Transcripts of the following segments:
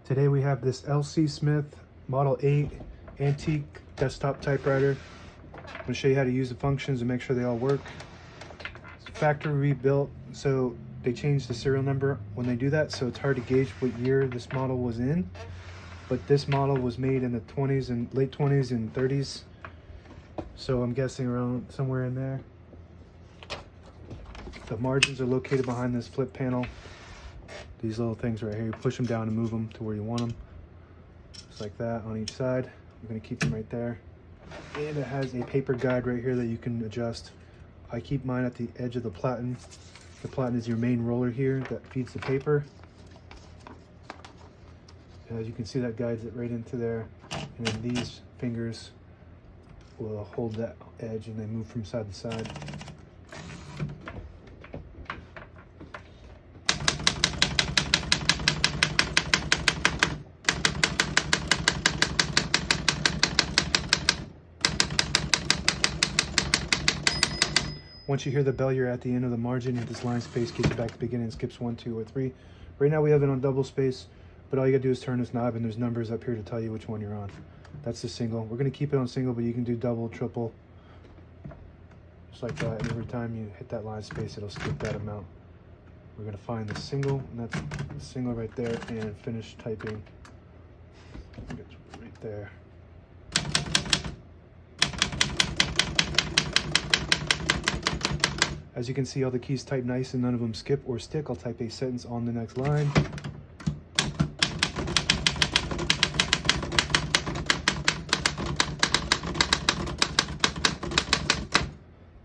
Today we have this LC Smith Model 8 antique desktop typewriter. I'm going to show you how to use the functions and make sure they all work. It's factory rebuilt, so they changed the serial number when they do that, so it's hard to gauge what year this model was in. But this model was made in the 20s and late 20s and 30s, so I'm guessing around somewhere in there. The margins are located behind this flip panel. These little things right here, you push them down and move them to where you want them. Just like that on each side. I'm going to keep them right there. And it has a paper guide right here that you can adjust. I keep mine at the edge of the platen. The platen is your main roller here that feeds the paper. And as you can see, that guides it right into there. And then these fingers will hold that edge and they move from side to side. Once you hear the bell, you're at the end of the margin. Hit this line space, gets you back to the beginning, skips 1, 2, or 3. Right now we have it on double space, but all you gotta do is turn this knob and there's numbers up here to tell you which one you're on. That's the single. We're gonna keep it on single, but you can do double, triple, just like that. And every time you hit that line space, it'll skip that amount. We're gonna find the single, and that's the single right there, and finish typing. It's right there. As you can see, all the keys type nice and none of them skip or stick. I'll type a sentence on the next line.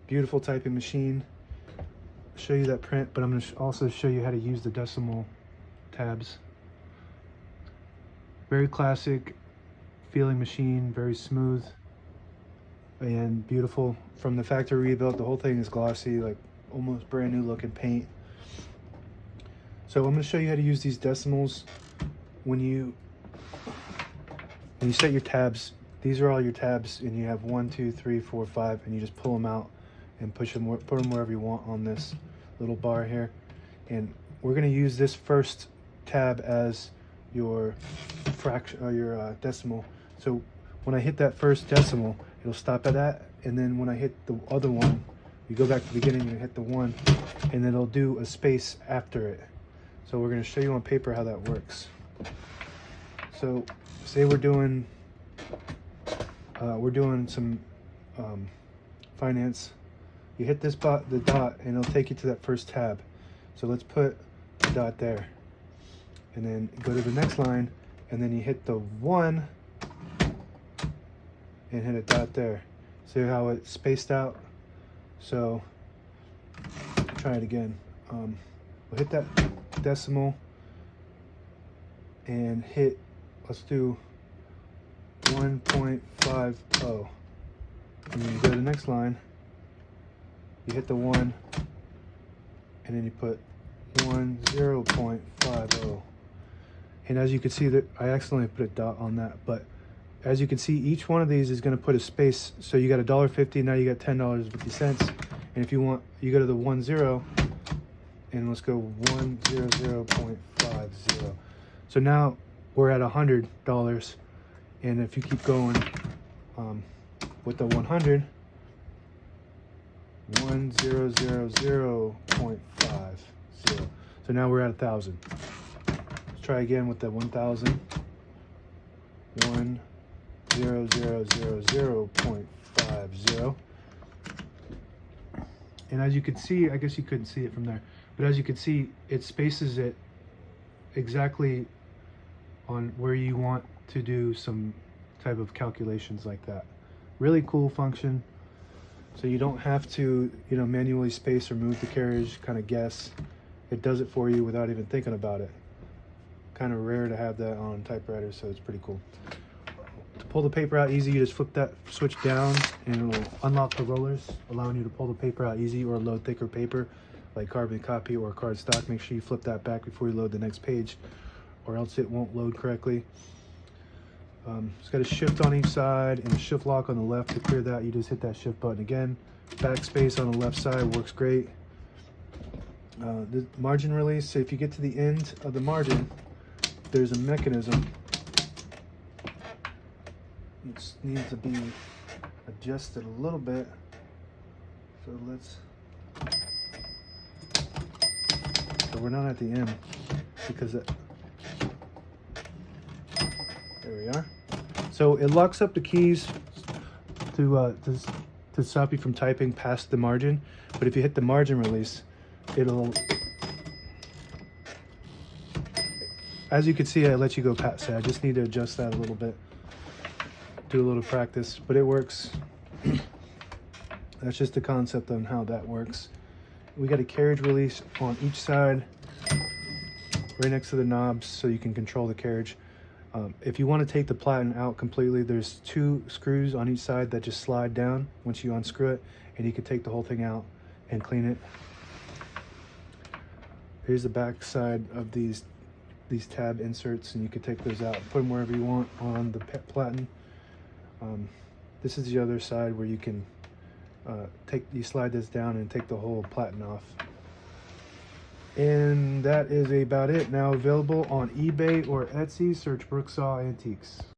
Beautiful typing machine. I'll show you that print, but I'm going to also show you how to use the decimal tabs. Very classic feeling machine, very smooth and beautiful. From the factory rebuilt, the whole thing is glossy, like almost brand new looking paint. So I'm going to show you how to use these decimals. When you set your tabs, these are all your tabs, and you have 1, 2, 3, 4, 5, and you just pull them out and put them wherever you want on this little bar here. And we're going to use this first tab as your fraction or your decimal. So when I hit that first decimal, it'll stop at that, and then when I hit the other one, you go back to the beginning and hit the 1, and then it'll do a space after it. So we're going to show you on paper how that works. So say we're doing some finance. You hit this the dot, and it'll take you to that first tab. So let's put the dot there, and then go to the next line, and then you hit the 1 and hit a dot there. See how it's spaced out? So try it again. We'll hit that decimal and hit, let's do 1.50. And then you go to the next line, you hit the 1, and then you put 0.50. And as you can see, that I accidentally put a dot on that, but as you can see, each one of these is going to put a space. So you got $1.50, now you got $10.50. And if you want, you go to the 10, and let's go 100.50. So now we're at $100. And if you keep going with the 100, 1000.50. So now we're at 1,000. Let's try again with the 1,000. 1,000.50. And as you can see, I guess you couldn't see it from there, but as you can see, it spaces it exactly on where you want to do some type of calculations like that. Really cool function. So you don't have to, manually space or move the carriage, kind of guess. It does it for you without even thinking about it. Kind of rare to have that on typewriters, so it's pretty cool. To pull the paper out easy, you just flip that switch down and it'll unlock the rollers, allowing you to pull the paper out easy or load thicker paper like carbon copy or cardstock. Make sure you flip that back before you load the next page, or else it won't load correctly. It's got a shift on each side and a shift lock on the left. To clear that, you just hit that shift button again. Backspace on the left side works great. The margin release, so if you get to the end of the margin, there's a mechanism. It needs to be adjusted a little bit. So so we're not at the end because there we are. So it locks up the keys to stop you from typing past the margin. But if you hit the margin release, it'll, as you can see, I let you go past that. I just need to adjust that a little bit, do a little practice, but it works. That's just the concept on how that works. We got a carriage release on each side, right next to the knobs, so you can control the carriage. If you want to take the platen out completely, there's 2 screws on each side that just slide down once you unscrew it, and you can take the whole thing out and clean it. Here's the back side of these tab inserts, and you can take those out and put them wherever you want on the platen. This is the other side where you can you slide this down and take the whole platen off. And that is about it. Now available on eBay or Etsy. Search Brooksaw Antiques.